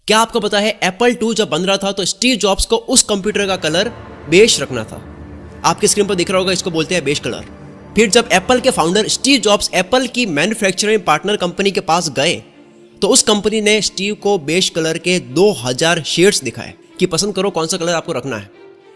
क्या आपको पता है एप्पल 2 जब बन रहा था तो स्टीव जॉब्स को उस कंप्यूटर का कलर बेज रखना था। आपकी स्क्रीन पर दिख रहा होगा, इसको बोलते हैं बेज कलर। फिर जब एप्पल के फाउंडर स्टीव जॉब्स एप्पल की मैन्युफैक्चरिंग पार्टनर कंपनी के पास गए तो उस कंपनी ने स्टीव को बेज कलर के 2000 शेड्स दिखाए कि पसंद करो कौन सा कलर आपको रखना है।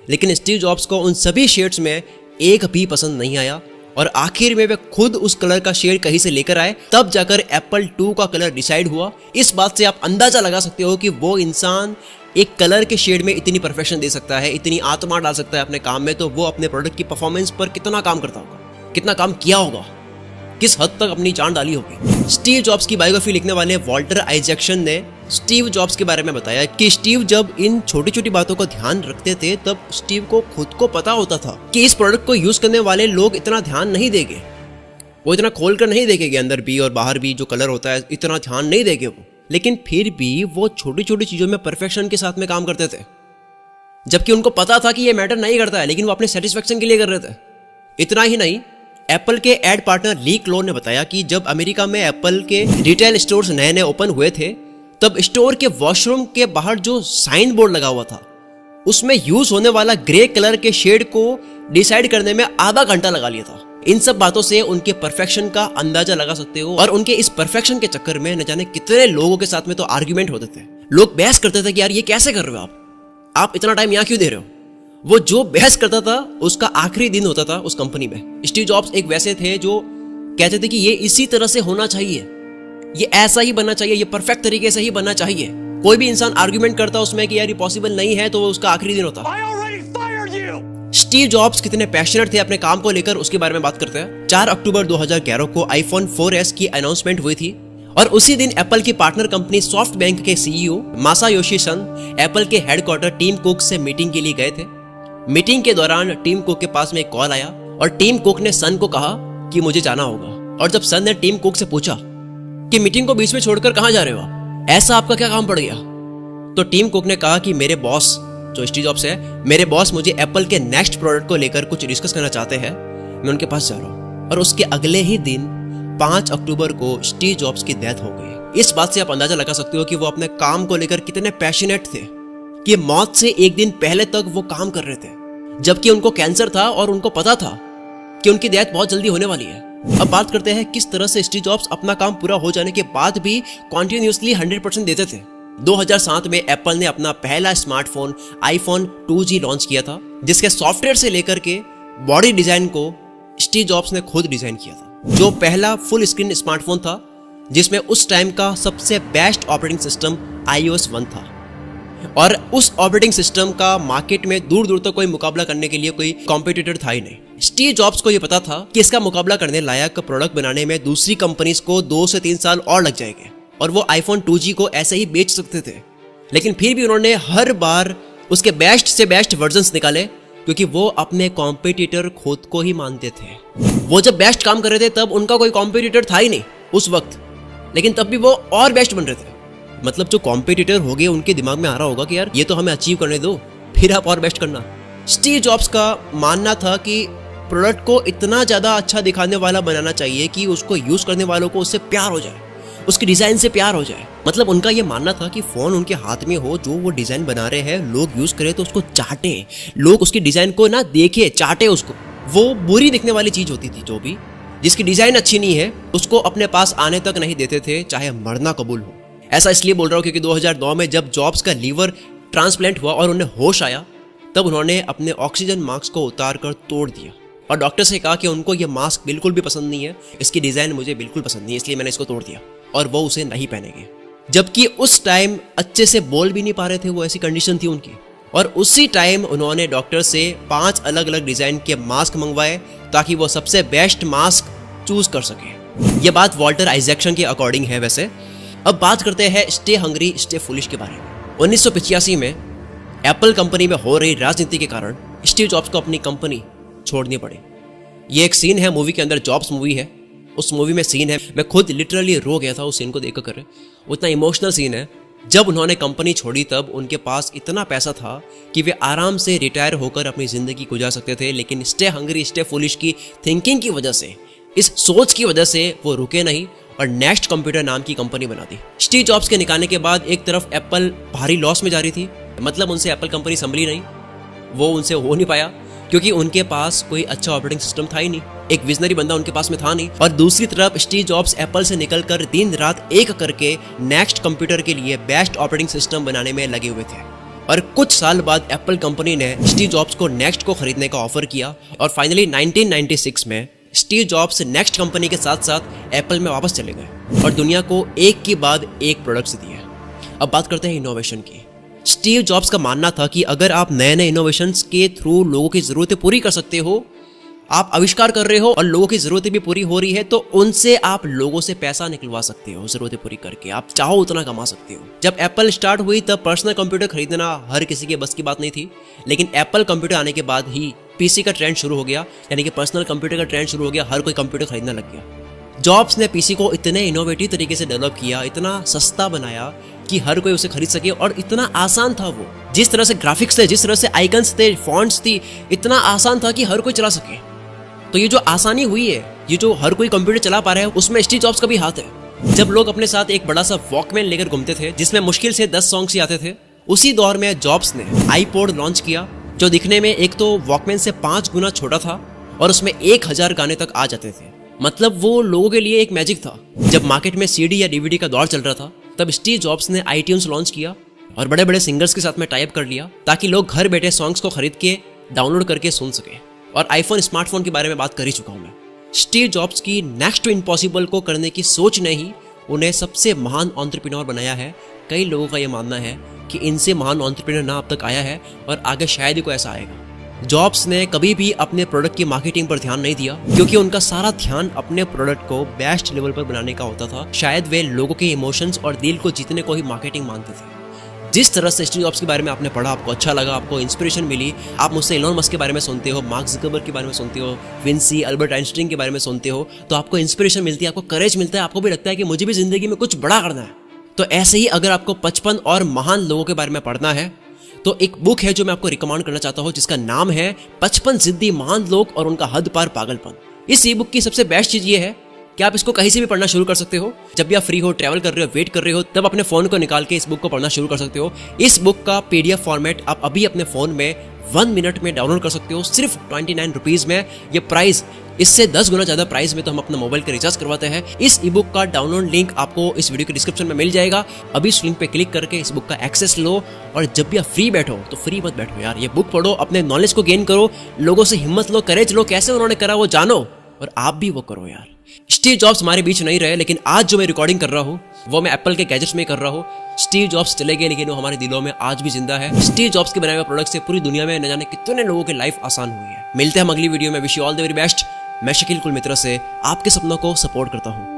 लेकिन स्टीव जॉब्स को उन सभी शेड्स में एक भी पसंद नहीं आया और आखिर में वे खुद उस कलर का शेड कहीं से लेकर आए, तब जाकर एप्पल 2 का कलर डिसाइड हुआ। इस बात से आप अंदाजा लगा सकते हो कि वो इंसान एक कलर के शेड में इतनी परफेक्शन दे सकता है, इतनी आत्मा डाल सकता है अपने काम में, तो वो अपने प्रोडक्ट की परफॉर्मेंस पर कितना काम करता होगा, कितना काम किया होगा, किस हद तक अपनी जान डाली होगी। स्टीव जॉब्स की बायोग्राफी लिखने वाले वॉल्टर आइजैक्सन ने स्टीव जॉब्स के बारे में बताया कि स्टीव जब इन छोटी छोटी बातों का ध्यान रखते थे तब स्टीव को खुद को पता होता था कि इस प्रोडक्ट को यूज करने वाले लोग इतना ध्यान नहीं देंगे, वो इतना खोलकर नहीं देखेंगे, अंदर भी और बाहर भी जो कलर होता है इतना ध्यान नहीं देंगे वो। लेकिन फिर भी वो छोटी छोटी चीजों में परफेक्शन के साथ में काम करते थे, जबकि उनको पता था कि ये मैटर नहीं करता है, लेकिन वो अपने सेटिस्फेक्शन के लिए कर रहे थे। इतना ही नहीं, एप्पल के एड पार्टनर ली क्लोन ने बताया कि जब अमेरिका में एप्पल के रिटेल स्टोर्स नए नए ओपन हुए थे तब स्टोर के वॉशरूम के बाहर जो साइन बोर्ड लगा हुआ था उसमें यूज होने वाला ग्रे कलर के शेड को डिसाइड करने में आधा घंटा लगा लिया था। इन सब बातों से उनके परफेक्शन का अंदाजा लगा सकते हो। और उनके इस परफेक्शन के चक्कर में न जाने कितने लोगों के साथ में तो आर्ग्यूमेंट होते थे। लोग बहस करते थे कि यार ये कैसे कर रहे हो आप इतना टाइम यहाँ क्यों दे रहे हो। वो जो बहस करता था उसका आखिरी दिन होता था उस कंपनी में। स्टीव जॉब्स एक वैसे थे जो कहते थे कि ये इसी तरह से होना चाहिए, ये ऐसा ही बनना चाहिए, ये परफेक्ट तरीके से ही बनना चाहिए। कोई भी इंसान आर्गुमेंट करता उसमें कि यार ये पॉसिबल नहीं है तो उसका आखिरी दिन होता। स्टीव जॉब्स कितने पैशनेट थे अपने काम को लेकर उसके बारे में बात करते हैं। 4 अक्टूबर 2011 को आईफोन 4S की अनाउंसमेंट हुई थी और उसी दिन एप्पल की पार्टनर कंपनी सॉफ्टबैंक के सीईओ मासायोशी सन एप्पल के हेडक्वार्टर टीम कुक से मीटिंग के लिए गए थे। मीटिंग के दौरान टीम कुक के पास में एक कॉल आया और टीम कुक ने सन को कहा कि मुझे जाना होगा। और जब सन ने टीम कुक से पूछा कि मीटिंग को बीच में छोड़कर कहां जा रहे हो आप, ऐसा आपका क्या काम पड़ गया, तो टीम कुक ने कहा कि मेरे बॉस जो स्टीव जॉब्स है, मेरे बॉस मुझे एप्पल के नेक्स्ट प्रोडक्ट को लेकर कुछ डिस्कस करना चाहते हैं, मैं उनके पास जा रहा हूं। और उसके अगले ही दिन 5 अक्टूबर को स्टीव जॉब्स की डेथ हो गई। इस बात से आप अंदाजा लगा सकते हो कि वो अपने काम को लेकर कितने पैशनेट थे कि मौत से एक दिन पहले तक वो काम कर रहे थे, जबकि उनको कैंसर था और उनको पता था कि उनकी डेथ बहुत जल्दी होने वाली है। अब बात करते हैं किस तरह से स्टीव जॉब्स अपना काम पूरा हो जाने के बाद भी कॉन्टिन्यूसली 100% देते थे। 2007 में एप्पल ने अपना पहला स्मार्टफोन आईफोन 2G लॉन्च किया था, जिसके सॉफ्टवेयर से लेकर के बॉडी डिजाइन को स्टीव जॉब्स ने खुद डिजाइन किया था, जो पहला फुल स्क्रीन स्मार्टफोन था जिसमें उस टाइम का सबसे बेस्ट ऑपरेटिंग सिस्टम iOS 1 था। और उस ऑपरेटिंग सिस्टम का मार्केट में दूर दूर तक कोई मुकाबला करने के लिए कोई कॉम्पिटिटर था ही नहीं। स्टीव जॉब्स को यह पता था कि इसका मुकाबला करने लायक प्रोडक्ट बनाने में दूसरी कंपनीज को 2 से 3 साल और लग जाएंगे और वो आईफोन 2G को ऐसे ही बेच सकते थे। लेकिन फिर भी उन्होंने हर बार उसके बेस्ट से बेस्ट वर्जन्स निकाले, क्योंकि वो अपने कॉम्पिटिटर खुद को ही मानते थे। वो जब बेस्ट काम कर रहे थे तब उनका कोई कॉम्पिटिटर था ही नहीं उस वक्त, लेकिन तब भी वो और बेस्ट बन रहे थे। मतलब जो कॉम्पिटिटर हो गए उनके दिमाग में आ रहा होगा कि यार ये तो हमें अचीव करने दो, फिर आप और बेस्ट करना। स्टीव जॉब्स का मानना था कि प्रोडक्ट को इतना ज्यादा अच्छा दिखाने वाला बनाना चाहिए कि उसको यूज करने वालों को उससे प्यार हो जाए, उसकी डिजाइन से प्यार हो जाए। मतलब उनका यह मानना था कि फोन उनके हाथ में हो, जो वो डिजाइन बना रहे हैं लोग यूज करें तो उसको चाटे, लोग उसकी डिजाइन को ना देखे चाटे उसको। वो बुरी दिखने वाली चीज होती थी, जो भी जिसकी डिजाइन अच्छी नहीं है उसको अपने पास आने तक नहीं देते थे, चाहे मरना कबूल हो। ऐसा इसलिए बोल रहा हूं क्योंकि 2009 में जब जॉब्स का लीवर ट्रांसप्लांट हुआ और उन्हें होश आया तब उन्होंने अपने ऑक्सीजन मास्क को उतार कर तोड़ दिया और डॉक्टर से कहा कि उनको यह मास्क बिल्कुल भी पसंद नहीं है, इसकी डिजाइन मुझे बिल्कुल पसंद नहीं है, इसलिए मैंने इसको तोड़ दिया। और वो उसे नहीं पहनेंगे, जबकि उस टाइम अच्छे से बोल भी नहीं पा रहे थे, वो ऐसी कंडीशन थी उनकी। और उसी टाइम उन्होंने डॉक्टर से 5 अलग अलग डिजाइन के मास्क मंगवाए ताकि वो सबसे बेस्ट मास्क चूज कर सके। यह बात वॉल्टर आइजैक्सन के अकॉर्डिंग है। वैसे अब बात करते हैं स्टे हंग्री स्टे फुलिश के बारे में। 1985 में एप्पल कंपनी में हो रही राजनीति के कारण स्टीव जॉब्स को अपनी कंपनी छोड़नी पड़ी। ये एक सीन है मूवी के अंदर, जॉब्स मूवी है, उस मूवी में सीन है, मैं खुद लिटरली रो गया था उस सीन को देखकर। उतना इमोशनल सीन है। जब उन्होंने कंपनी छोड़ी तब उनके पास इतना पैसा था कि वे आराम से रिटायर होकर अपनी जिंदगी गुजार सकते थे, लेकिन स्टे हंग्री स्टे फुलिश की थिंकिंग की वजह से, इस सोच की वजह से वो रुके नहीं और नेक्स्ट कंप्यूटर नाम की कंपनी बना दी। स्टीव जॉब्स के निकालने के बाद एक तरफ एप्पल भारी लॉस में जा रही थी, मतलब उनसे एप्पल कंपनी संभली नहीं, वो उनसे हो नहीं पाया क्योंकि उनके पास कोई अच्छा ऑपरेटिंग सिस्टम था ही नहीं, एक विजनरी बंदा उनके पास में था नहीं। और दूसरी तरफ स्टीव जॉब्स एप्पल से निकलकर दिन रात एक करके नेक्स्ट कंप्यूटर के लिए बेस्ट ऑपरेटिंग सिस्टम बनाने में लगे हुए थे। और कुछ साल बाद एप्पल कंपनी ने स्टीव जॉब्स को नेक्स्ट को खरीदने का ऑफर किया और फाइनली 1996 में स्टीव जॉब्स नेक्स्ट कंपनी के साथ साथ एप्पल में वापस चले गए और दुनिया को एक के बाद एक प्रोडक्ट्स दिए। अब बात करते हैं इनोवेशन की। स्टीव जॉब्स का मानना था कि अगर आप नए नए इनोवेशंस के थ्रू लोगों की ज़रूरतें पूरी कर सकते हो, आप आविष्कार कर रहे हो और लोगों की ज़रूरतें भी पूरी हो रही है, तो उनसे आप लोगों से पैसा निकलवा सकते हो, ज़रूरतें पूरी करके आप चाहो उतना कमा सकते हो। जब एप्पल स्टार्ट हुई तब पर्सनल कंप्यूटर खरीदना हर किसी के बस की बात नहीं थी, लेकिन एप्पल कंप्यूटर आने के बाद ही पीसी का ट्रेंड शुरू हो गया, यानी कि पर्सनल कंप्यूटर का ट्रेंड शुरू हो गया, हर कोई कंप्यूटर खरीदने लग गया। जॉब्स ने पीसी को इतने इनोवेटिव तरीके से डेवलप किया, इतना सस्ता बनाया कि हर कोई उसे खरीद सके और इतना आसान था वो, जिस तरह से ग्राफिक्स थे, जिस तरह से आइकन्स थे, फॉन्ट्स थी, इतना आसान था कि हर कोई चला सके। तो ये जो आसानी हुई है, ये जो हर कोई कंप्यूटर चला पा रहा है, उसमें स्टीव जॉब्स का भी हाथ है। जब लोग अपने साथ एक बड़ा सा वॉकमैन लेकर घूमते थे जिसमें मुश्किल से 10 सॉन्ग्स ही आते थे, उसी दौर में जॉब्स ने आईपॉड लॉन्च किया, जो दिखने में एक तो वॉकमैन से 5 गुना छोटा था और उसमें 1000 गाने तक आ जाते थे। मतलब वो लोगों के लिए एक मैजिक था। जब मार्केट में सीडी या डीवीडी का दौर चल रहा था, तब स्टीव जॉब्स ने आईट्यून्स लॉन्च किया और बड़े बड़े सिंगर्स के साथ में टाई अप कर लिया ताकि लोग घर बैठे सॉन्ग्स को खरीद के डाउनलोड करके सुन सके। और आईफोन स्मार्टफोन के बारे में बात कर ही चुका हूं मैं। स्टीव जॉब्स की नेक्स्ट टू इम्पॉसिबल को करने की सोच ने ही उन्हें सबसे महान एंटरप्रेन्योर बनाया है। कई लोगों का यह मानना है कि इनसे महान एंटरप्रेन्योर ना अब तक आया है और आगे शायद ही कोई ऐसा आएगा। जॉब्स ने कभी भी अपने प्रोडक्ट की मार्केटिंग पर ध्यान नहीं दिया क्योंकि उनका सारा ध्यान अपने प्रोडक्ट को बेस्ट लेवल पर बनाने का होता था। शायद वे लोगों के इमोशंस और दिल को जीतने को ही मार्केटिंग मानते थे। जिस तरह से स्टीव जॉब्स के बारे में आपने पढ़ा, आपको अच्छा लगा, आपको इंस्पिरेशन मिली, आप मुझसे एलोन मस्क के बारे में सुनते हो, मार्क ज़करबर्ग के बारे में सुनते हो, विंसी, अल्बर्ट आइंस्टाइन के बारे में सुनते हो, तो आपको इंस्पिरेशन मिलती है, आपको करेज मिलता है, आपको भी लगता है कि मुझे भी जिंदगी में कुछ बड़ा करना है। तो ऐसे ही अगर आपको 55 और महान लोगों के बारे में पढ़ना है तो एक बुक है जो मैं आपको रिकमेंड करना चाहता हूँ, जिसका नाम है 55 जिद्दी महान लोग और उनका हद पार पागलपन। इस ई बुक की सबसे बेस्ट चीज ये है कि आप इसको कहीं से भी पढ़ना शुरू कर सकते हो। जब भी आप फ्री हो, ट्रैवल कर रहे हो, वेट कर रहे हो, तब अपने फोन को निकाल के इस बुक को पढ़ना शुरू कर सकते हो। इस बुक का पीडीएफ फॉर्मेट आप अभी अपने फोन में 1 मिनट में डाउनलोड कर सकते हो, सिर्फ 29 रुपीज में। ये प्राइस इससे 10 गुना ज्यादा प्राइस में तो हम अपना मोबाइल का रिचार्ज करवाते हैं। इस ई बुक का डाउनलोड लिंक आपको इस वीडियो के डिस्क्रिप्शन में मिल जाएगा। अभी इस लिंक पे क्लिक करके इस बुक का एक्सेस लो और जब भी आप फ्री बैठो तो फ्री मत बैठो यार, ये बुक पढ़ो, अपने नॉलेज को गेन करो, लोगों से हिम्मत लो, करेज लो, कैसे उन्होंने करा वो जानो और आप भी वो करो यार। स्टीव जॉब्स हमारे बीच नहीं रहे, लेकिन आज जो मैं रिकॉर्डिंग कर रहा हूँ वो मैं एप्पल के गैजेट्स में कर रहा हूँ। स्टीव जॉब्स चले गए लेकिन वो हमारे दिलों में आज भी जिंदा है। स्टीव जॉब्स के बनाए हुए प्रोडक्ट से पूरी दुनिया में न जाने कितने लोगों की लाइफ आसान हुई है। मिलते हैं हम अगली वीडियो में। Wish you all the very best. मैं शकील कुल मित्रा से आपके सपनों को सपोर्ट करता हूँ।